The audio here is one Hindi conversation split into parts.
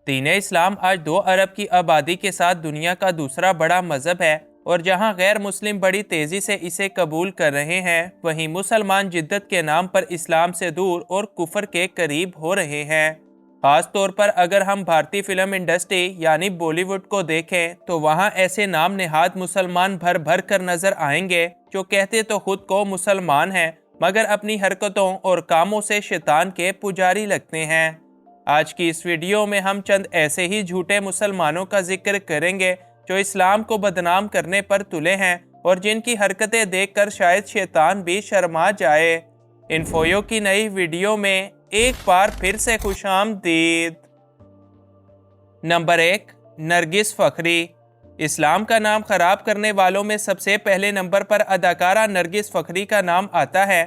दीन इस्लाम आज 2 अरब की आबादी के साथ दुनिया का दूसरा बड़ा मजहब है और जहां गैर मुस्लिम बड़ी तेजी से इसे कबूल कर रहे हैं, वहीं मुसलमान जिद्दत के नाम पर इस्लाम से दूर और कुफर के करीब हो रहे हैं। खास तौर पर अगर हम भारतीय फिल्म इंडस्ट्री यानी बॉलीवुड को देखें तो वहां ऐसे नाम नेहाद मुसलमान भर भर कर नजर आएंगे जो कहते तो खुद को मुसलमान हैं मगर अपनी हरकतों और कामों से शैतान के पुजारी लगते हैं। आज की इस वीडियो में हम चंद ऐसे ही झूठे मुसलमानों का जिक्र करेंगे जो इस्लाम को बदनाम करने पर तुले हैं और जिनकी हरकतें देखकर शायद शैतान भी शर्मा जाए। इन्फोयो की नई वीडियो में एक बार फिर से खुशामदीद। नंबर 1, नरगिस फ़खरी। इस्लाम का नाम खराब करने वालों में सबसे पहले नंबर पर अदाकारा नरगिस फ़खरी का नाम आता है।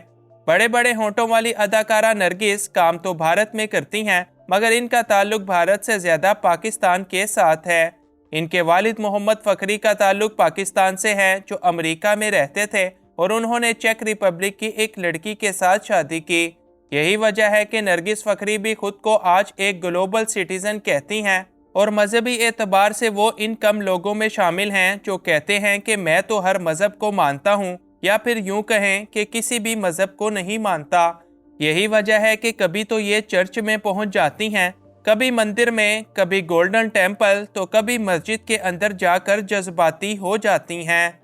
बड़े बड़े होंठों वाली अदाकारा नरगिस काम तो भारत में करती हैं मगर इनका ताल्लुक भारत से ज़्यादा पाकिस्तान के साथ है। इनके वालिद मोहम्मद फ़खरी का ताल्लुक पाकिस्तान से है जो अमेरिका में रहते थे और उन्होंने चेक रिपब्लिक की एक लड़की के साथ शादी की। यही वजह है कि नरगिस फ़खरी भी खुद को आज एक ग्लोबल सिटीज़न कहती हैं और मजहबी एतबार से वो इन कम लोगों में शामिल हैं जो कहते हैं कि मैं तो हर मज़हब को मानता हूँ, या फिर यूँ कहें कि किसी भी मज़हब को नहीं मानता। यही वजह है कि कभी तो ये चर्च में पहुँच जाती हैं, कभी मंदिर में, कभी गोल्डन टेम्पल, तो कभी मस्जिद के अंदर जाकर जज्बाती हो जाती हैं।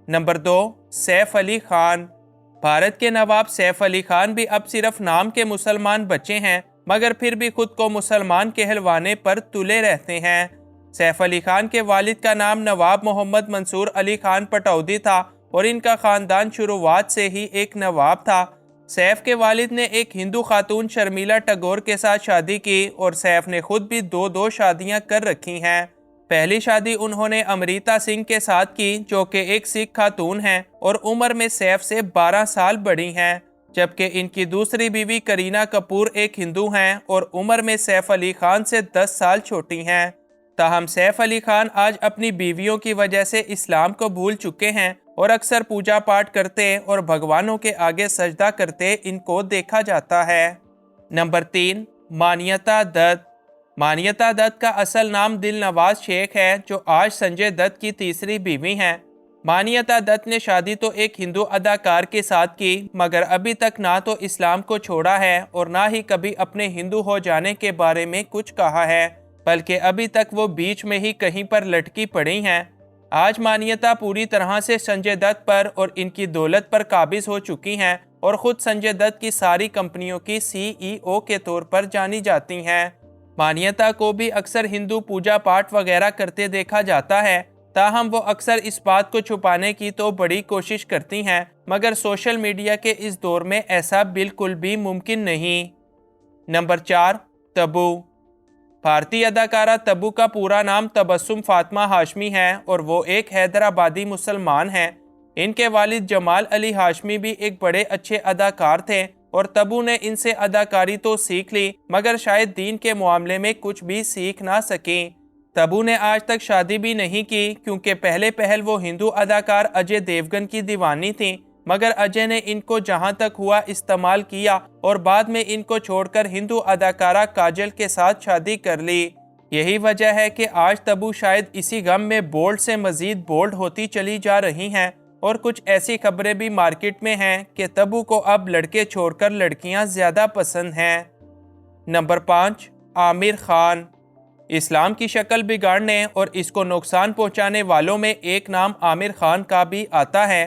नंबर 2, सैफ अली खान। भारत के नवाब सैफ अली खान भी अब सिर्फ नाम के मुसलमान बचे हैं मगर फिर भी खुद को मुसलमान कहलवाने पर तुले रहते हैं। सैफ अली खान के वालिद का नाम नवाब मोहम्मद मंसूर अली खान पटौदी था और इनका ख़ानदान शुरुआत से ही एक नवाब था। सैफ के वालिद ने एक हिंदू खातून शर्मिला टैगोर के साथ शादी की और सैफ ने खुद भी दो शादियां कर रखी हैं। पहली शादी उन्होंने अमृता सिंह के साथ की जो कि एक सिख खातून हैं और उम्र में सैफ से 12 साल बड़ी हैं, जबकि इनकी दूसरी बीवी करीना कपूर एक हिंदू हैं और उम्र में सैफ अली खान से 10 साल छोटी हैं। ताहम सैफ अली खान आज अपनी बीवियों की वजह से इस्लाम को भूल चुके हैं और अक्सर पूजा पाठ करते और भगवानों के आगे सजदा करते इनको देखा जाता है। नंबर 3, मान्यता दत्त। मान्यता दत्त का असल नाम दिलनवाज शेख है जो आज संजय दत्त की तीसरी बीवी हैं। मान्यता दत्त ने शादी तो एक हिंदू अदाकार के साथ की मगर अभी तक ना तो इस्लाम को छोड़ा है और ना ही कभी अपने हिंदू हो जाने के बारे में कुछ कहा है, बल्कि अभी तक वो बीच में ही कहीं पर लटकी पड़ी हैं। आज मान्यता पूरी तरह से संजय दत्त पर और इनकी दौलत पर काबिज हो चुकी हैं और खुद संजय दत्त की सारी कंपनियों की CEO के तौर पर जानी जाती हैं। मान्यता को भी अक्सर हिंदू पूजा पाठ वगैरह करते देखा जाता है, ताहम वो अक्सर इस बात को छुपाने की तो बड़ी कोशिश करती हैं मगर सोशल मीडिया के इस दौर में ऐसा बिल्कुल भी मुमकिन नहीं। नंबर 4, तब्बू। भारतीय अदाकारा तब्बू का पूरा नाम तबस्सुम फातिमा हाशमी है और वो एक हैदराबादी मुसलमान हैं। इनके वालिद जमाल अली हाशमी भी एक बड़े अच्छे अदाकार थे और तब्बू ने इनसे अदाकारी तो सीख ली मगर शायद दीन के मामले में कुछ भी सीख ना सकी। तब्बू ने आज तक शादी भी नहीं की क्योंकि पहले पहल वो हिंदू अदाकार अजय देवगन की दीवानी थी मगर अजय ने इनको जहां तक हुआ इस्तेमाल किया और बाद में इनको छोड़कर हिंदू अदाकारा काजल के साथ शादी कर ली। यही वजह है कि आज तब्बू शायद इसी गम में बोल्ड से मजीद बोल्ड होती चली जा रही हैं और कुछ ऐसी खबरें भी मार्केट में हैं कि तब्बू को अब लड़के छोड़कर लड़कियां ज़्यादा पसंद हैं। नंबर 5, आमिर खान। इस्लाम की शक्ल बिगाड़ने और इसको नुकसान पहुंचाने वालों में एक नाम आमिर खान का भी आता है।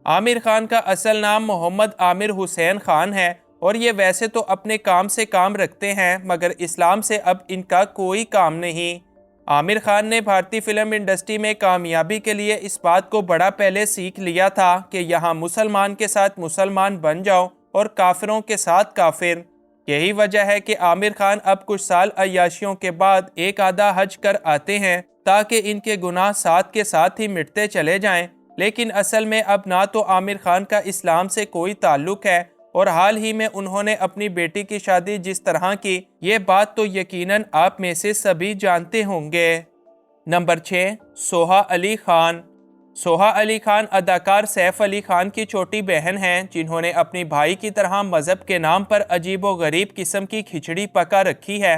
आमिर खान का असल नाम मोहम्मद आमिर हुसैन खान है और ये वैसे तो अपने काम से काम रखते हैं मगर इस्लाम से अब इनका कोई काम नहीं। आमिर खान ने भारतीय फिल्म इंडस्ट्री में कामयाबी के लिए इस बात को बड़ा पहले सीख लिया था कि यहाँ मुसलमान के साथ मुसलमान बन जाओ और काफिरों के साथ काफिर। यही वजह है कि आमिर खान अब कुछ साल अय्याशियों के बाद एक आधा हज कर आते हैं ताकि इनके गुनाह साथ के साथ ही मिटते चले जाएं, लेकिन असल में अब ना तो आमिर खान का इस्लाम से कोई ताल्लुक है और हाल ही में उन्होंने अपनी बेटी की शादी जिस तरह की, ये बात तो यकीनन आप में से सभी जानते होंगे। नंबर 6, सोहा अली खान। सोहा अली खान अदाकार सैफ अली खान की छोटी बहन हैं जिन्होंने अपनी भाई की तरह मज़हब के नाम पर अजीबो गरीब किस्म की खिचड़ी पका रखी है।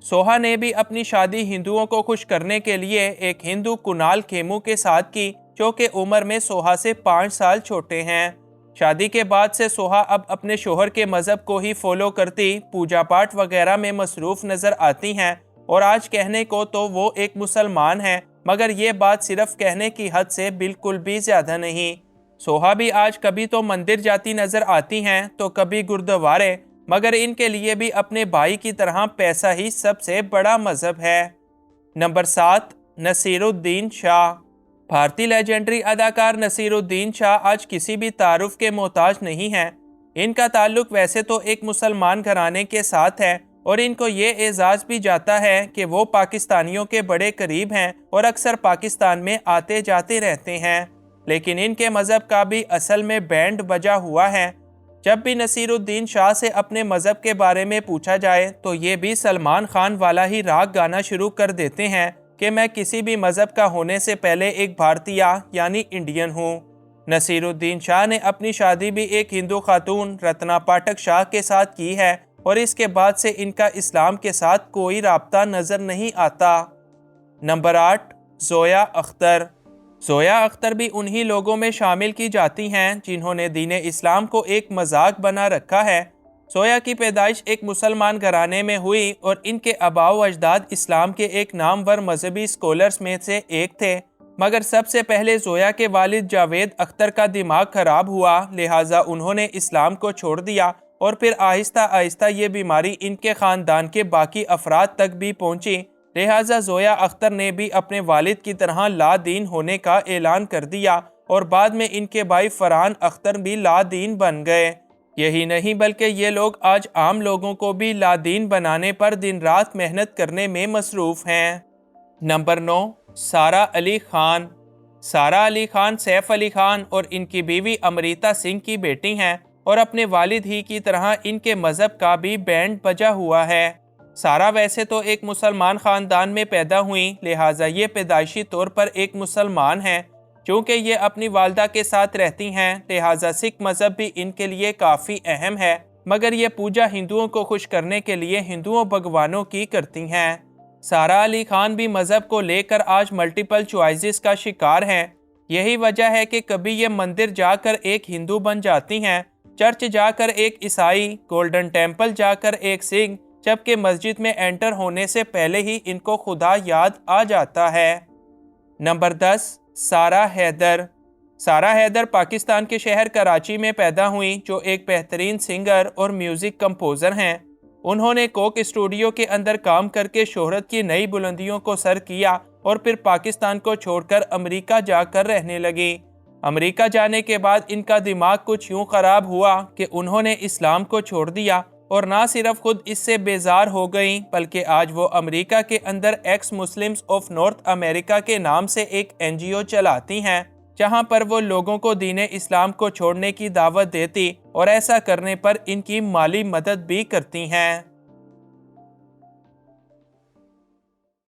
सोहा ने भी अपनी शादी हिंदुओं को खुश करने के लिए एक हिंदू कुणाल खेमू के साथ की, जो कि उम्र में सोहा से 5 साल छोटे हैं। शादी के बाद से सोहा अब अपने शोहर के मज़हब को ही फॉलो करती, पूजा पाठ वगैरह में मसरूफ नज़र आती हैं और आज कहने को तो वो एक मुसलमान हैं, मगर ये बात सिर्फ कहने की हद से बिल्कुल भी ज़्यादा नहीं। सोहा भी आज कभी तो मंदिर जाती नज़र आती हैं तो कभी गुरुद्वारे, मगर इनके लिए भी अपने भाई की तरह पैसा ही सबसे बड़ा मज़हब है। नंबर 7, नसीरुद्दीन शाह। भारतीय लेजेंडरी अदाकार नसीरुद्दीन शाह आज किसी भी तारुफ के मोहताज नहीं हैं। इनका ताल्लुक वैसे तो एक मुसलमान घराने के साथ है और इनको ये एजाज़ भी जाता है कि वो पाकिस्तानियों के बड़े करीब हैं और अक्सर पाकिस्तान में आते जाते रहते हैं, लेकिन इनके मज़हब का भी असल में बैंड बजा हुआ है। जब भी नसीरुद्दीन शाह से अपने मज़हब के बारे में पूछा जाए तो ये भी सलमान खान वाला ही राग गाना शुरू कर देते हैं कि मैं किसी भी मज़हब का होने से पहले एक भारतीय यानी इंडियन हूँ। नसीरुद्दीन शाह ने अपनी शादी भी एक हिंदू खातून रत्ना पाठक शाह के साथ की है और इसके बाद से इनका इस्लाम के साथ कोई राब्ता नज़र नहीं आता। नंबर 8, ज़ोया अख्तर। ज़ोया अख्तर भी उन्हीं लोगों में शामिल की जाती हैं जिन्होंने दीन इस्लाम को एक मजाक बना रखा है। ज़ोया की पैदाइश एक मुसलमान घराने में हुई और इनके आबाओ अजदाद इस्लाम के एक नामवर मजहबी स्कॉलर्स में से एक थे, मगर सबसे पहले ज़ोया के वालिद जावेद अख्तर का दिमाग खराब हुआ, लिहाजा उन्होंने इस्लाम को छोड़ दिया और फिर आहिस्ता आहिस्ता ये बीमारी इनके ख़ानदान के बाकी अफराद तक भी पहुंची। लिहाजा ज़ोया अख्तर ने भी अपने वालिद की तरह ला दीन होने का ऐलान कर दिया और बाद में इनके भाई फरहान अख्तर भी ला दीन बन गए। यही नहीं बल्कि ये लोग आज आम लोगों को भी ला दीन बनाने पर दिन रात मेहनत करने में मसरूफ़ हैं। नंबर 9, सारा अली खान। सारा अली खान सैफ अली खान और इनकी बीवी अमृता सिंह की बेटी हैं और अपने वालिद ही की तरह इनके मज़हब का भी बैंड बजा हुआ है। सारा वैसे तो एक मुसलमान ख़ानदान में पैदा हुई, लिहाजा ये पैदाइशी तौर पर एक मुसलमान हैं। चूँकि ये अपनी वालदा के साथ रहती हैं, लिहाजा सिख मज़हब भी इनके लिए काफ़ी अहम है, मगर ये पूजा हिंदुओं को खुश करने के लिए हिंदुओं भगवानों की करती हैं। सारा अली खान भी मज़हब को लेकर आज मल्टीपल चॉइसेस का शिकार हैं। यही वजह है कि कभी ये मंदिर जाकर एक हिंदू बन जाती हैं, चर्च जाकर एक ईसाई, गोल्डन टेम्पल जाकर एक सिख, जबकि मस्जिद में एंटर होने से पहले ही इनको खुदा याद आ जाता है। नंबर 10, सारा हैदर। सारा हैदर पाकिस्तान के शहर कराची में पैदा हुई, जो एक बेहतरीन सिंगर और म्यूज़िक कंपोज़र हैं। उन्होंने कोक स्टूडियो के अंदर काम करके शोहरत की नई बुलंदियों को सर किया और फिर पाकिस्तान को छोड़कर अमेरिका जाकर रहने लगी। अमेरिका जाने के बाद इनका दिमाग कुछ यूँ ख़राब हुआ कि उन्होंने इस्लाम को छोड़ दिया और ना सिर्फ खुद इससे बेजार हो गई, बल्कि आज वो अमेरिका के अंदर x Muslims of north America के नाम से एक NGO चलाती हैं, जहां पर वो लोगों को दीन इस्लाम को छोड़ने की दावत देती और ऐसा करने पर इनकी माली मदद भी करती हैं।